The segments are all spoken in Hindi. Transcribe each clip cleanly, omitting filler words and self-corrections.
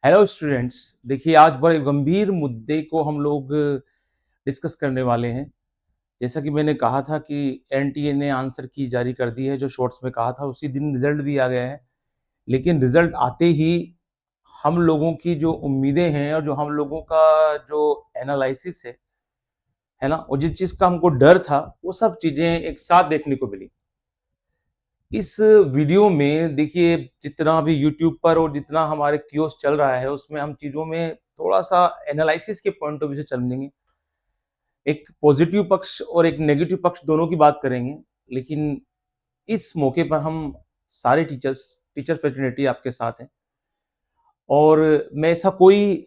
Hello students. देखिए, आज बड़े गंभीर मुद्दे को हम लोग डिस्कस करने वाले हैं। जैसा कि मैंने कहा था कि एनटीए ने आंसर की जारी कर दी है, जो शॉर्ट्स में कहा था उसी दिन रिजल्ट भी आ गया है। लेकिन रिजल्ट आते ही हम लोगों की जो उम्मीदें हैं और जो हम लोगों का जो एनालिसिस है ना, और जिस चीज़ का हमको डर था, वो सब चीज़ें एक साथ देखने को मिली। इस वीडियो में देखिए, जितना भी यूट्यूब पर और जितना हमारे क्यूज चल रहा है, उसमें हम चीज़ों में थोड़ा-सा एनालिसिस के पॉइंट ऑफ व्यू से चलेंगे। एक पॉजिटिव पक्ष और एक नेगेटिव पक्ष दोनों की बात करेंगे। लेकिन इस मौके पर हम सारे टीचर फ्रेटर्निटी आपके साथ हैं। और मैं ऐसा कोई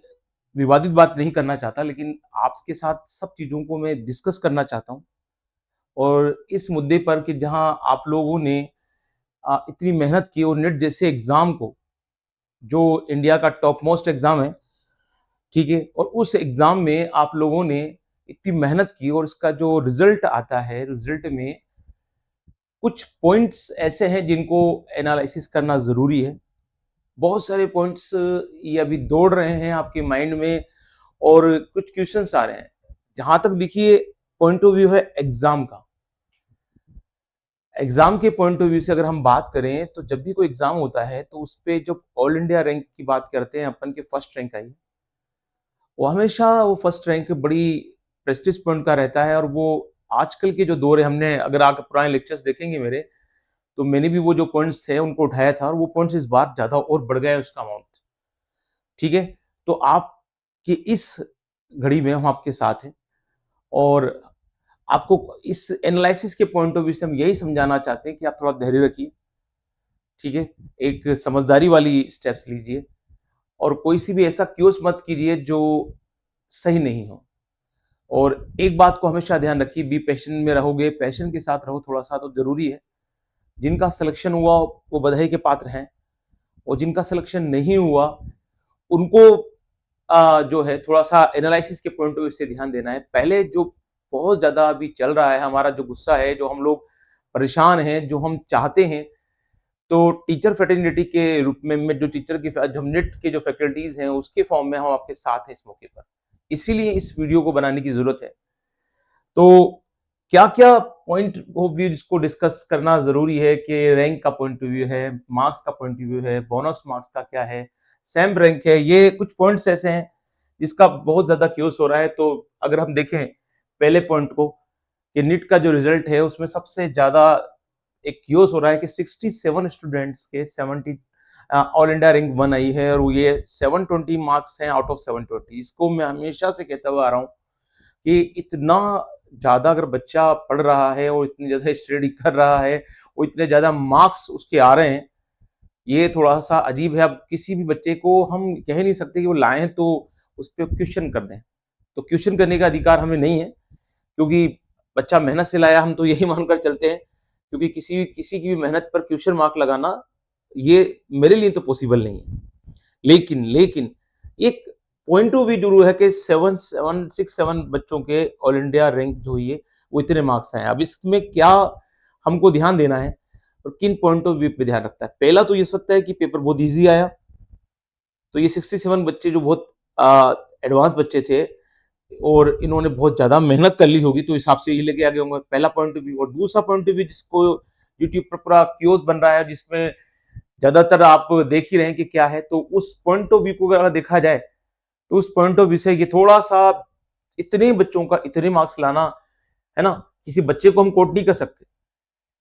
विवादित बात नहीं करना चाहता, लेकिन आपके साथ सब चीज़ों को मैं डिस्कस करना चाहता हूँ। और इस मुद्दे पर कि जहाँ आप लोगों ने इतनी मेहनत की और नेट जैसे एग्ज़ाम को, जो इंडिया का टॉप मोस्ट एग्ज़ाम है, ठीक है? और उस एग्ज़ाम में आप लोगों ने इतनी मेहनत की और इसका जो रिज़ल्ट आता है, रिज़ल्ट में कुछ पॉइंट्स ऐसे हैं जिनको एनालिसिस करना ज़रूरी है। बहुत सारे पॉइंट्स ये अभी दौड़ रहे हैं आपके माइंड में और कुछ क्वेश्चन्स आ रहे हैं। जहाँ तक देखिए पॉइंट ऑफ व्यू है एग्ज़ाम का। एग्ज़ाम के पॉइंट ऑफ व्यू से अगर हम बात करें, तो जब भी कोई एग्ज़ाम होता है, तो उसपे जब ऑल इंडिया रैंक की बात करते हैं अपन के फर्स्ट रैंक आई, वो हमेशा वो फर्स्ट रैंक बड़ी प्रेस्टीज पॉइंट का रहता है। और वो आजकल के जो दौर है, हमने अगर आप पुराने लेक्चर्स देखेंगे मेरे, तो मैंने भी वो जो पॉइंट्स थे उनको उठाया था और वो पॉइंट्स इस बार ज़्यादा और बढ़ गया है उसका अमाउंट, ठीक है? तो आपकी इस घड़ी में हम आपके साथ हैं और आपको इस एनालिसिस के पॉइंट ऑफ व्यू से हम यही समझाना चाहते हैं कि आप थोड़ा धैर्य रखिए, ठीक है? एक समझदारी वाली स्टेप्स लीजिए और कोई सी भी ऐसा क्यूज मत कीजिए जो सही नहीं हो। और एक बात को हमेशा ध्यान रखिए, बी पैशन में रहोगे, पैशन के साथ रहो थोड़ा-सा तो ज़रूरी है। जिनका सिलेक्शन हुआ वो बधाई के पात्र हैं और जिनका सिलेक्शन नहीं हुआ उनको जो है थोड़ा-सा एनालिसिस के पॉइंट ऑफ व्यू से ध्यान देना है। पहले जो बहुत ज़्यादा अभी चल रहा है, हमारा जो गुस्सा है, जो हम लोग परेशान हैं, जो हम चाहते हैं, तो टीचर फ्रेटर्निटी के रूप में जो टीचर की जो नेट के जो फैकल्टीज़ हैं, उसके फॉर्म में हम आपके साथ हैं इस मौके पर। इसीलिए इस वीडियो को बनाने की ज़रूरत है। तो क्या-क्या पॉइंट ऑफ व्यू जिसको डिस्कस करना ज़रूरी है कि रैंक का पॉइंट ऑफ व्यू है, मार्क्स का पॉइंट ऑफ व्यू है, बोनस मार्क्स का क्या है, सेम रैंक है, ये कुछ पॉइंट्स ऐसे हैं जिसका बहुत ज़्यादा क्यूज़ हो रहा है। तो अगर हम देखें पहले पॉइंट को, कि नीट का जो रिजल्ट है उसमें सबसे ज़्यादा एक क्यूज़ हो रहा है कि 67 स्टूडेंट्स के 70 ऑल इंडिया रैंक 1 आई है और ये 720 मार्क्स हैं आउट ऑफ 720। इसको मैं हमेशा से कहता हुआ आ रहा हूँ कि इतना ज़्यादा अगर बच्चा पढ़ रहा है और इतनी ज़्यादा स्टडी कर रहा है और इतने ज़्यादा मार्क्स उसके आ रहे हैं, ये थोड़ा-सा अजीब है। अब किसी भी बच्चे को हम कह नहीं सकते कि वो लाएँ तो उस पे क्वेश्चन कर दें। तो क्वेश्चन करने का अधिकार हमें नहीं है, क्योंकि बच्चा मेहनत से लाया, हम तो यही मानकर चलते हैं। क्योंकि किसी की भी मेहनत पर क्वेश्चन मार्क लगाना, ये मेरे लिए तो पॉसिबल नहीं है। लेकिन एक पॉइंट ऑफ व्यू ज़रूर है कि 7 बच्चों के ऑल इंडिया रैंक जो हुई है, वो इतने मार्क्स आए हैं। अब इसमें क्या हमको ध्यान देना है और किन पॉइंट ऑफ व्यू पे ध्यान रखता है? पहला तो ये हो सकता है कि पेपर बहुत ईज़ी आया, तो ये 67 बच्चे जो बहुत एडवांस बच्चे थे और इन्होंने बहुत ज़्यादा मेहनत कर ली होगी, तो हिसाब से ये लेके आ गए होंगे, पहला पॉइंट ऑफ व्यू। और दूसरा पॉइंट ऑफ व्यू जिसको यूट्यूब पर पूरा क्यूज़ बन रहा है, जिसमें ज़्यादातर आप देख ही रहे हैं कि क्या है, तो उस पॉइंट ऑफ व्यू को अगर देखा जाए, तो उस पॉइंट ऑफ व्यू से ये थोड़ा-सा, इतने बच्चों का इतने मार्क्स लाना, है ना? किसी बच्चे को हम कोट नहीं कर सकते,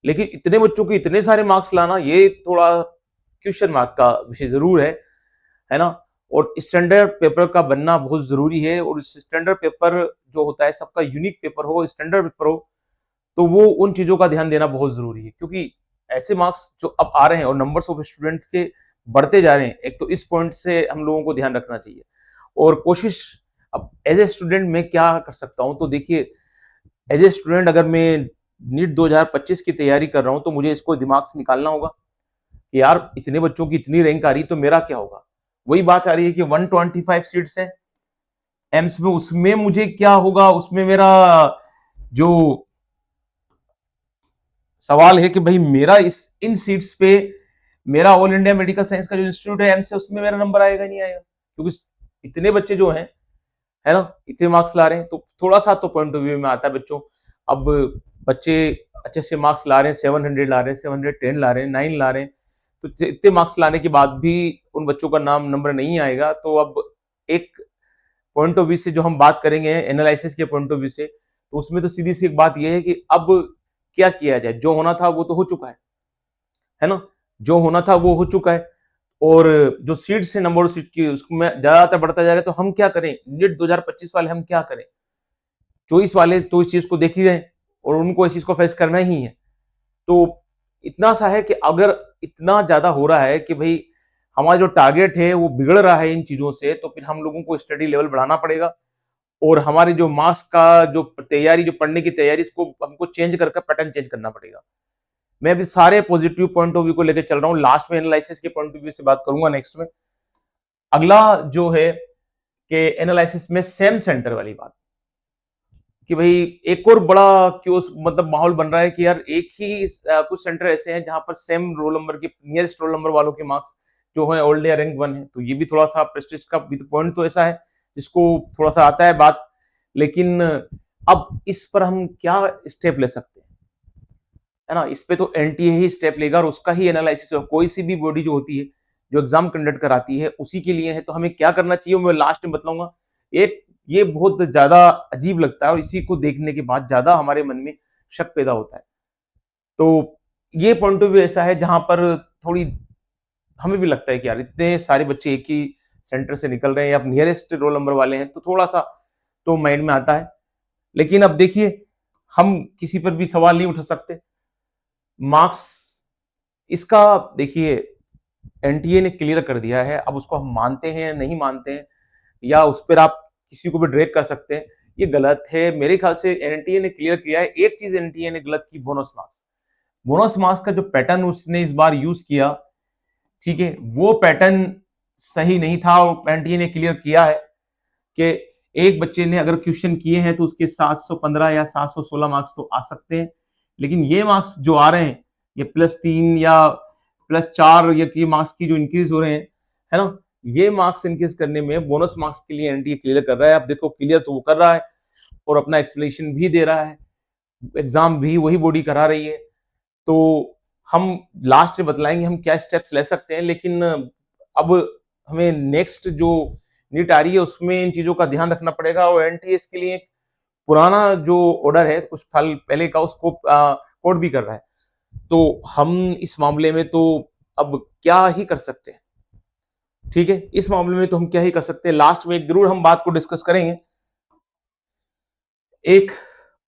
लेकिन इतने बच्चों के इतने सारे मार्क्स लाना, ये थोड़ा क्वेश्चन मार्क का विषय ज़रूर है ना? और स्टैंडर्ड पेपर का बनना बहुत ज़रूरी है और इस स्टैंडर्ड पेपर जो होता है, सबका यूनिक पेपर हो, स्टैंडर्ड पेपर हो, तो वो उन चीज़ों का ध्यान देना बहुत ज़रूरी है। क्योंकि ऐसे मार्क्स जो अब आ रहे हैं और नंबर्स ऑफ स्टूडेंट्स के बढ़ते जा रहे हैं, एक तो इस पॉइंट से हम लोगों को ध्यान रखना चाहिए। और कोशिश, अब एज़ ए स्टूडेंट मैं क्या कर सकता हूँ, तो देखिए, एज़ ए स्टूडेंट अगर मैं नीट 2025 की तैयारी कर रहा हूँ, तो मुझे इसको दिमाग से निकालना होगा कि यार इतने बच्चों की इतनी रैंक आ रही है, तो मेरा क्या होगा? वही बात आ रही है कि 125 सीट्स हैं एम्स में, उसमें मुझे क्या होगा? उसमें मेरा जो सवाल है कि भाई मेरा इस इन सीट्स पे, मेरा ऑल इंडिया मेडिकल साइंस का जो इंस्टीट्यूट है एम्स से, उसमें मेरा नंबर आएगा नहीं आएगा? क्योंकि इतने बच्चे जो हैं, है ना, इतने मार्क्स ला रहे हैं, तो थोड़ा सा तो पॉइंट ऑफ व्यू में आता है बच्चों। अब बच्चे अच्छे से मार्क्स ला रहे हैं, 700 ला रहे हैं, 710 ला रहे हैं, 9 ला रहे हैं, तो इतने मार्क्स लाने के बाद भी उन बच्चों का नाम नंबर नहीं आएगा। तो अब एक पॉइंट ऑफ व्यू से जो हम बात करेंगे एनालिसिस के पॉइंट ऑफ व्यू से, तो उसमें तो सीधी सी एक बात यह है कि अब क्या किया जाए, जो होना था वो तो हो चुका है ना, जो होना था वो हो चुका है। और जो सीट्स है, नंबर ऑफ सीट की, उसमें ज्यादातर बढ़ता जा रहा है, तो हम क्या करें, नीट 2025 वाले हम क्या करें? चॉइस वाले तो इस चीज को देख ही रहे हैं और उनको इस चीज को फेस करना ही है। तो इतना सा है कि अगर इतना ज्यादा हो रहा है कि भाई हमारा जो टारगेट है वो बिगड़ रहा है इन चीजों से, तो फिर हम लोगों को स्टडी लेवल बढ़ाना पड़ेगा और हमारे जो मार्क्स का जो तैयारी, जो पढ़ने की तैयारी, इसको हमको चेंज करके पैटर्न चेंज करना पड़ेगा। मैं अभी सारे पॉजिटिव पॉइंट ऑफ व्यू को लेकर चल रहा हूँ, लास्ट में एनालिसिस के पॉइंट ऑफ व्यू से बात करूंगा नेक्स्ट में। अगला जो है कि एनालिसिस में सेम सेंटर वाली बात, कि भाई एक और बड़ा क्यों मतलब माहौल बन रहा है कि यार एक ही कुछ सेंटर ऐसे हैं जहां पर सेम रोल नंबर के, नियरेस्ट रोल नंबर वालों के मार्क्स जो है ऑल इंडिया रैंक 1 है। तो ये भी थोड़ा सा प्रेस्टीज का पॉइंट तो ऐसा है जिसको थोड़ा सा आता है बात। लेकिन अब इस पर हम क्या स्टेप ले सकते हैं, है ना? इस पे तो एनटीए ही स्टेप लेगा और उसका ही एनालिसिस होगा। कोई सी भी बॉडी जो होती है जो एग्जाम कंडक्ट कराती है उसी के लिए है। तो हमें क्या करना चाहिए मैं लास्ट में बतलाऊंगा। एक ये बहुत ज्यादा अजीब लगता है और इसी को देखने के बाद ज्यादा हमारे मन में शक पैदा होता है। तो ये पॉइंट ऑफ व्यू ऐसा है जहां पर थोड़ी हमें भी लगता है कि यार इतने सारे बच्चे एक ही सेंटर से निकल रहे हैं या नियरेस्ट रोल नंबर वाले हैं, तो थोड़ा सा तो माइंड में आता है। लेकिन अब देखिए, हम किसी पर भी सवाल नहीं उठा सकते। मार्क्स इसका देखिए एनटीए ने क्लियर कर दिया है, अब उसको हम मानते हैं नहीं मानते हैं, या उस पर आप किसी को भी ड्रैग कर सकते हैं, ये गलत है। मेरे ख्याल से एनटीए ने क्लियर किया है। एक चीज एनटीए ने गलत की, बोनस मार्क्स। बोनस मार्क्स का जो पैटर्न उसने इस बार यूज किया, ठीक है, वो पैटर्न सही नहीं था और एनटीए ने क्लियर किया है कि एक बच्चे ने अगर क्वेश्चन किए हैं तो उसके 715 या 716 मार्क्स तो आ सकते हैं। लेकिन ये मार्क्स जो आ रहे हैं, ये +3 या +4 या की मार्क्स की जो इंक्रीज हो रहे हैं, है ना, ये मार्क्स इंक्रीज करने में बोनस मार्क्स के लिए एनटीए क्लियर कर रहा है। अब देखो, क्लियर तो वो कर रहा है और अपना एक्सप्लेनेशन भी दे रहा है, एग्जाम भी वही बॉडी करा रही है। तो हम लास्ट में बतलाएंगे हम क्या स्टेप्स ले सकते हैं। लेकिन अब हमें नेक्स्ट जो नीट आ रही है उसमें इन चीजों का ध्यान रखना पड़ेगा और एनटीएस के लिए पुराना जो ऑर्डर है कुछ साल पहले का, उसको कोड भी कर रहा है। तो हम इस मामले में तो अब क्या ही कर सकते हैं, ठीक है, इस मामले में तो हम क्या ही कर सकते हैं। लास्ट में एक जरूर हम बात को डिस्कस करेंगे। एक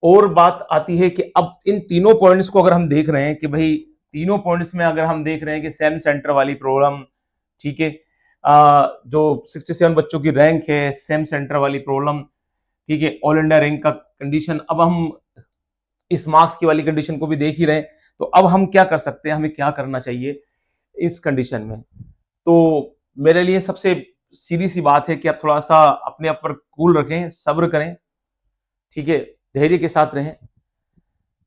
और बात आती है कि अब इन तीनों पॉइंट्स को अगर हम देख रहे हैं कि भाई तीनों पॉइंट्स में अगर हम देख रहे हैं कि सेम सेंटर वाली प्रॉब्लम, ठीक है, जो 67 बच्चों की रैंक है, सेम सेंटर वाली प्रॉब्लम, ठीक है, ऑल इंडिया रैंक का कंडीशन, अब हम इस मार्क्स की वाली कंडीशन को भी देख ही रहे हैं। तो अब हम क्या कर सकते हैं, हमें क्या करना चाहिए इस कंडीशन में? तो मेरे लिए सबसे सीधी सी बात है कि आप थोड़ा सा अपने आप पर कूल रखें, सब्र करें, ठीक है, धैर्य के साथ रहें,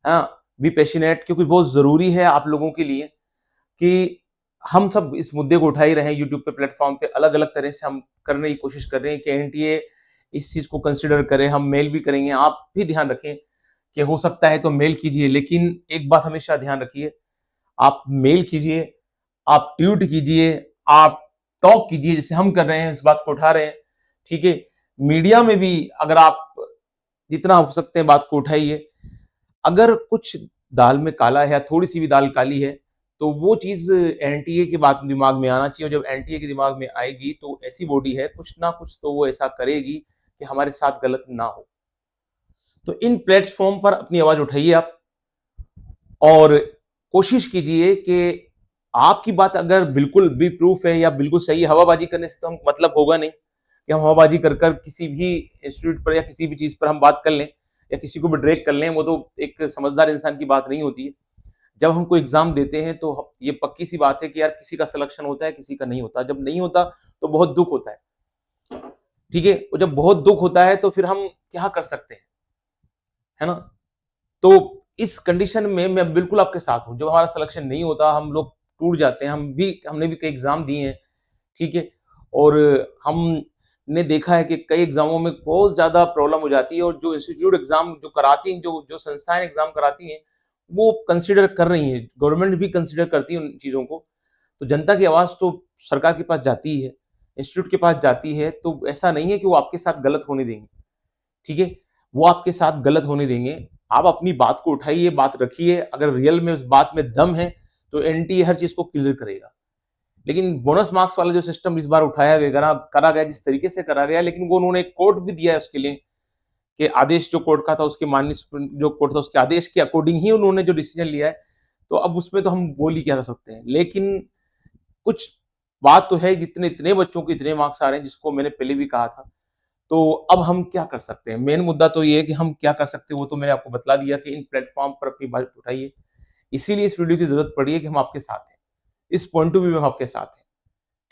हाँ, बी पैशनेट, क्योंकि बहुत जरूरी है आप लोगों के लिए कि हम सब इस मुद्दे को उठा ही रहे हैं। यूट्यूब पे प्लेटफॉर्म पे अलग अलग तरह से हम करने की कोशिश कर रहे हैं कि एनटीए इस चीज को कंसिडर करें। हम मेल भी करेंगे, आप भी ध्यान रखें कि हो सकता है तो मेल कीजिए। लेकिन एक बात हमेशा ध्यान रखिए, आप मेल कीजिए, आप ट्वीट कीजिए, आप टॉक कीजिए, जैसे हम कर रहे हैं, इस बात को उठा रहे हैं, ठीक है। मीडिया में भी अगर आप जितना हो सकते हैं बात को उठाइए। अगर कुछ दाल में काला है या थोड़ी सी भी दाल काली है, तो वो चीज एनटीए के बात दिमाग में आना चाहिए। और जब एनटीए के दिमाग में आएगी तो ऐसी बॉडी है, कुछ ना कुछ तो वो ऐसा करेगी कि हमारे साथ गलत ना हो। तो इन प्लेटफॉर्म पर अपनी आवाज उठाइए आप, और कोशिश कीजिए कि आपकी बात अगर बिल्कुल भी प्रूफ है या बिल्कुल सही है, हवाबाजी करने से तो हम मतलब होगा नहीं कि हम हवाबाजी कर कर किसी भी इंस्टीट्यूट पर या किसी भी चीज पर हम बात कर लें या किसी को भी ड्रैग कर लें। वो तो एक समझदार इंसान की बात नहीं होती है। जब हम कोई एग्जाम देते हैं तो ये पक्की सी बात है कि यार किसी का सिलेक्शन होता है, किसी का नहीं होता। जब नहीं होता तो बहुत दुख होता है, ठीक है। और जब बहुत दुख होता है तो फिर हम क्या कर सकते हैं, है ना? तो इस कंडीशन में मैं बिल्कुल आपके साथ हूं। जब हमारा सिलेक्शन नहीं होता हम लोग टूट जाते हैं। हमने भी कई एग्जाम दिए हैं, ठीक है, और हमने देखा है कि कई एग्जामों में बहुत ज़्यादा प्रॉब्लम हो जाती है और जो इंस्टीट्यूट एग्जाम जो कराती हैं, जो जो संस्थाएं एग्जाम कराती हैं, वो कंसिडर कर रही हैं, गवर्नमेंट भी कंसिडर करती है उन चीज़ों को। तो जनता की आवाज़ तो सरकार के पास जाती ही है, इंस्टीट्यूट के पास जाती है, तो ऐसा नहीं है कि वो आपके साथ गलत होने देंगे, ठीक है? वो आपके साथ गलत होने देंगे। आप अपनी बात को उठाइए, बात रखिए, अगर रियल में उस बात में दम है, तो एनटीए हर चीज़ को क्लियर करेगा। लेकिन बोनस मार्क्स वाला जो सिस्टम इस बार उठाया गया करा गया जिस तरीके से करा गया, लेकिन वो उन्होंने एक कोर्ट भी दिया है उसके लिए कि आदेश जो कोर्ट का था उसके माननीय जो कोर्ट था उसके आदेश के अकॉर्डिंग ही उन्होंने जो डिसीजन लिया है, तो अब उसमें तो हम बोल ही क्या कर सकते हैं। लेकिन कुछ बात तो है, जितने इतने बच्चों को इतने मार्क्स आ रहे हैं, जिसको मैंने पहले भी कहा था, तो अब हम क्या कर सकते हैं? मेन मुद्दा तो ये है कि हम क्या कर सकते हैं, वो तो मैंने आपको बतला दिया कि इन प्लेटफॉर्म पर अपनी बात उठाइए। इसीलिए इस वीडियो की जरूरत पड़ी है कि हम आपके साथ हैं, इस पॉइंट ऑफ व्यू में हम आपके साथ हैं,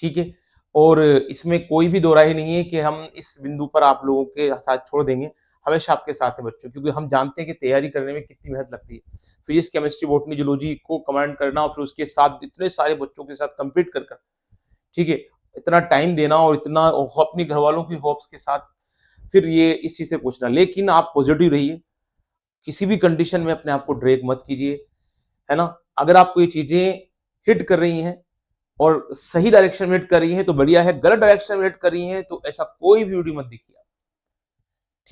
ठीक है? और इसमें कोई भी दो राय नहीं है कि हम इस बिंदु पर आप लोगों के साथ छोड़ देंगे, हमेशा आपके साथ हैं बच्चों, क्योंकि हम जानते हैं कि तैयारी करने में कितनी मेहनत लगती है। फिजिक्स, केमिस्ट्री, बॉटनी, जूलॉजी को कमांड करना और फिर उसके साथ इतने सारे बच्चों के साथ कम्पीट कर कर, ठीक है? इतना टाइम देना और इतना अपने घरवालों की होप्स के साथ फिर ये इस चीज़ से पूछना। लेकिन आप पॉजिटिव रहिए, किसी भी कंडीशन में अपने आप को ड्रैग मत कीजिए, है ना? अगर आपको ये चीज़ें हिट कर रही हैं और सही डायरेक्शन में हिट कर रही हैं तो बढ़िया है, गलत डायरेक्शन में हिट कर रही हैं तो ऐसा कोई भी वीडियो मत देखिए आप,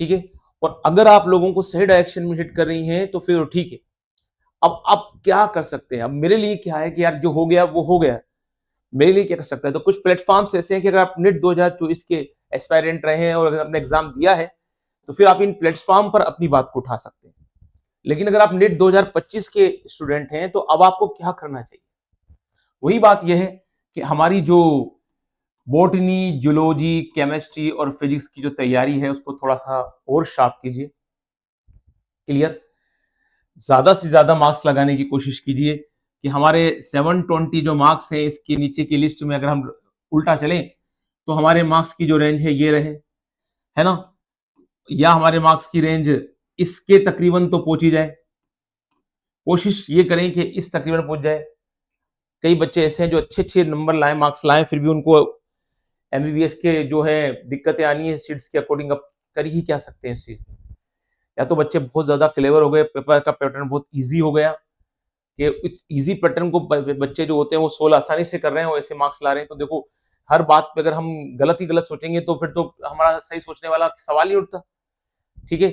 ठीक है? और अगर आप लोगों को सही डायरेक्शन में हिट कर रही हैं तो फिर तो ठीक है। अब आप क्या कर सकते हैं? अब मेरे लिए क्या है कि यार जो हो गया वो हो गया। मेरे लिए क्या कर सकता है? तो कुछ प्लेटफ़ॉर्म्स ऐसे हैं कि अगर आप नेट 2024 के एस्पायरेंट रहे हैं और अगर आपने एग्ज़ाम दिया है, तो फिर आप इन प्लेटफ़ॉर्म पर अपनी बात को उठा सकते हैं। लेकिन अगर आप नेट 2025 के स्टूडेंट हैं, तो अब आपको क्या करना चाहिए? वही बात यह है कि हमारी जो बॉटनी, जूलॉजी, केमिस्ट्री और फिजिक्स की जो तैयारी है, उसको थोड़ा-सा और शार्प कीजिए, क्लियर? ज़्यादा से ज़्यादा मार्क्स लगाने की कोशिश कीजिए कि हमारे 720 जो मार्क्स हैं, इसके नीचे की लिस्ट में अगर हम उल्टा चलें, तो हमारे मार्क्स की जो रेंज है, ये रहे, है ना? या हमारे मार्क्स की रेंज इसके तकरीबन तो पहुँच ही जाए। कोशिश ये करें कि इस तकरीबन पहुँच जाए। कई बच्चे ऐसे हैं जो अच्छे-अच्छे नंबर लाएँ, मार्क्स लाएँ, फिर भी उनको एमबीबीएस के जो है दिक्कतें आनी है सीट्स के अकॉर्डिंग, अब कर ही क्या सकते हैं इस चीज़ में? या तो बच्चे बहुत ज़्यादा क्लेवर हो गए, पेपर का पैटर्न बहुत ईज़ी हो गया कि ईज़ी पैटर्न को ब बच्चे जो होते हैं वो 16 आसानी से कर रहे हैं और ऐसे मार्क्स ला रहे हैं। तो देखो, हर बात पे अगर हम गलत ही गलत सोचेंगे तो फिर तो हमारा सही सोचने वाला सवाल ही उठता, ठीक है?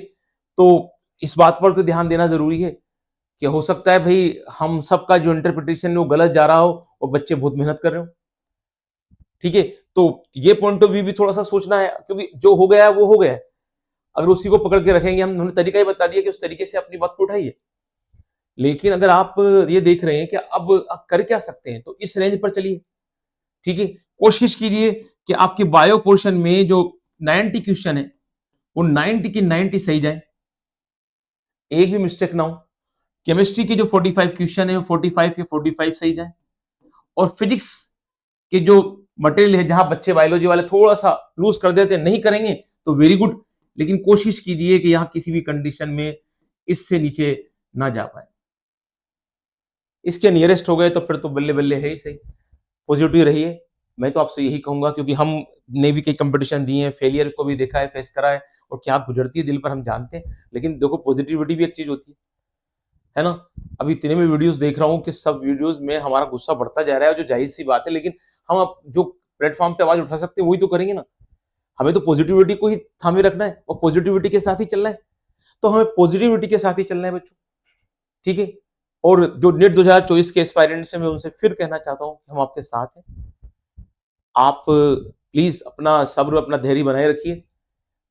तो इस बात पर तो ध्यान देना ज़रूरी है कि हो सकता है भई हम सबका जो इंटरप्रिटेशन है वो गलत जा रहा हो और बच्चे बहुत मेहनत कर रहे हों, ठीक है? तो ये पॉइंट ऑफ व्यू भी थोड़ा-सा सोचना है, क्योंकि जो हो गया है वो हो गया है। अगर उसी को पकड़ के रखेंगे, हमने तरीका ही बता दिया कि उस तरीके से अपनी बात को उठाइए। लेकिन अगर आप ये देख रहे हैं कि अब आप कर क्या सकते हैं, तो इस रेंज पर चलिए, ठीक है? कोशिश कीजिए कि आपके बायो पोर्शन में जो 90 क्वेश्चन है, वो 90 की 90 सही जाए, एक भी मिस्टेक ना हो। केमिस्ट्री के जो 45 क्वेश्चन है, वो 45 के 45 सही जाए और फिजिक्स के जो मटेरियल है, जहां बच्चे बायोलॉजी वाले थोड़ा-सा लूज़ कर देते हैं, नहीं करेंगे तो वेरी गुड, लेकिन कोशिश कीजिए कि यहाँ किसी भी कंडीशन में इससे नीचे ना जा पाए। इसके नियरेस्ट हो गए तो फिर तो बल्ले-बल्ले है ही सही। पॉजिटिव रहिए, मैं तो आपसे यही कहूँगा, क्योंकि हमने भी कई कॉम्पिटिशन दिए हैं, फेलियर को भी देखा है, फेस करा है और क्या गुज़रती है दिल पर हम जानते हैं। लेकिन देखो, पॉजिटिविटी भी एक चीज़ होती है ना? अभी इतने में वीडियोज़ देख रहा हूँ कि सब वीडियोज़ में हमारा गुस्सा बढ़ता जा रहा है, जो ज़ाहिर-सी बात है, लेकिन हम अब जो प्लेटफ़ॉर्म पे आवाज़ उठा सकते हैं, वही तो करेंगे ना। हमें तो पॉजिटिविटी को ही थामे रखना है और पॉजिटिविटी के साथ ही चलना है। तो हमें पॉजिटिविटी के साथ ही चलना है बच्चों, ठीक है? और जो नेट 2024 के एस्पायरेंट्स हैं, मैं उनसे फिर कहना चाहता हूँ कि हम आपके साथ हैं। आप प्लीज़ अपना सब्र, अपना धैर्य बनाए रखिए।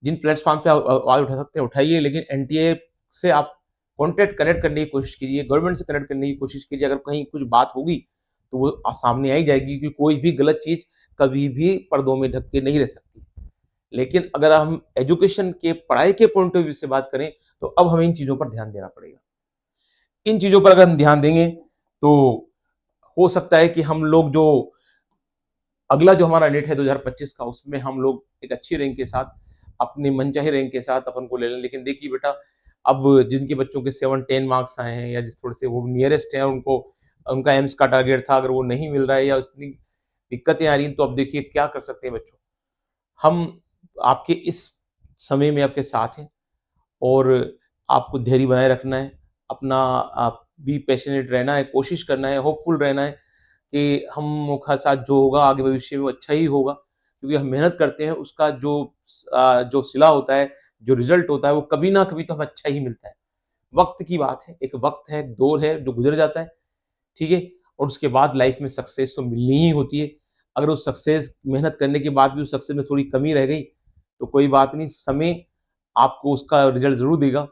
जिन प्लेटफ़ॉर्म पे आप आवाज़ उठा सकते हैं, उठाइए, लेकिन एनटीए से आप कनेक्ट करने की कोशिश कीजिए, गवर्नमेंट से कनेक्ट करने की कोशिश कीजिए। अगर कहीं कुछ बात होगी, तो वो सामने आ ही जाएगी, कि कोई भी गलत चीज़ कभी भी पर्दों में ढक के नहीं रह सकती। लेकिन अगर हम एजुकेशन के, पढ़ाई के पॉइंट ऑफ व्यू से बात करें, तो अब हमें इन चीज़ों पर ध्यान देना पड़ेगा। इन चीज़ों पर अगर हम ध्यान देंगे, तो हो सकता है कि हम लोग जो अगला जो हमारा नेट है 2025 का, उसमें हम लोग एक अच्छी रैंक के साथ, अपने मनचाहे रैंक के साथ अपन को ले लें। लेकिन देखिए बेटा, अब जिनके बच्चों के 7-10 मार्क्स आए हैं, या जिस थोड़े से वो नियरेस्ट हैं, उनको उनका एम्स का टारगेट था, अगर वो नहीं मिल रहा है या उतनी दिक्कतें आ रही हैं, तो अब देखिए क्या कर सकते हैं बच्चों। हम आपके इस समय में आपके साथ हैं और आपको धैर्य बनाए रखना है, अपना आप बी पैशनेट रहना है, कोशिश करना है, होपफुल रहना है कि हम का साथ जो होगा आगे भविष्य में वो अच्छा ही होगा। क्योंकि हम मेहनत करते हैं उसका जो सिला होता है, जो रिज़ल्ट होता है वो कभी ना कभी तो हमें अच्छा ही मिलता है। वक़्त की बात है, एक वक़्त है, एक दौर है जो गुज़र जाता है, ठीक है? और उसके बाद लाइफ़ में सक्सेस तो मिलनी ही होती है। अगर उस सक्सेस मेहनत करने के बाद भी उस सक्सेस में थोड़ी कमी रह गई, तो कोई बात नहीं, समय आपको उसका रिज़ल्ट ज़रूर देगा।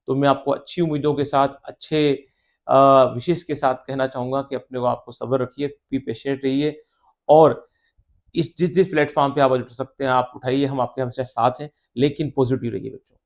तो मैं आपको अच्छी उम्मीदों के साथ, अच्छे विशेष के साथ कहना चाहूँगा कि अपने को आपको सब्र रखिए, बी पेशेंट रहिए और इस जिस-जिस प्लेटफ़ॉर्म पे आप उठ सकते हैं, आप उठाइए, हम आपके हमेशा साथ हैं, लेकिन पॉज़िटिव रहिए बच्चों।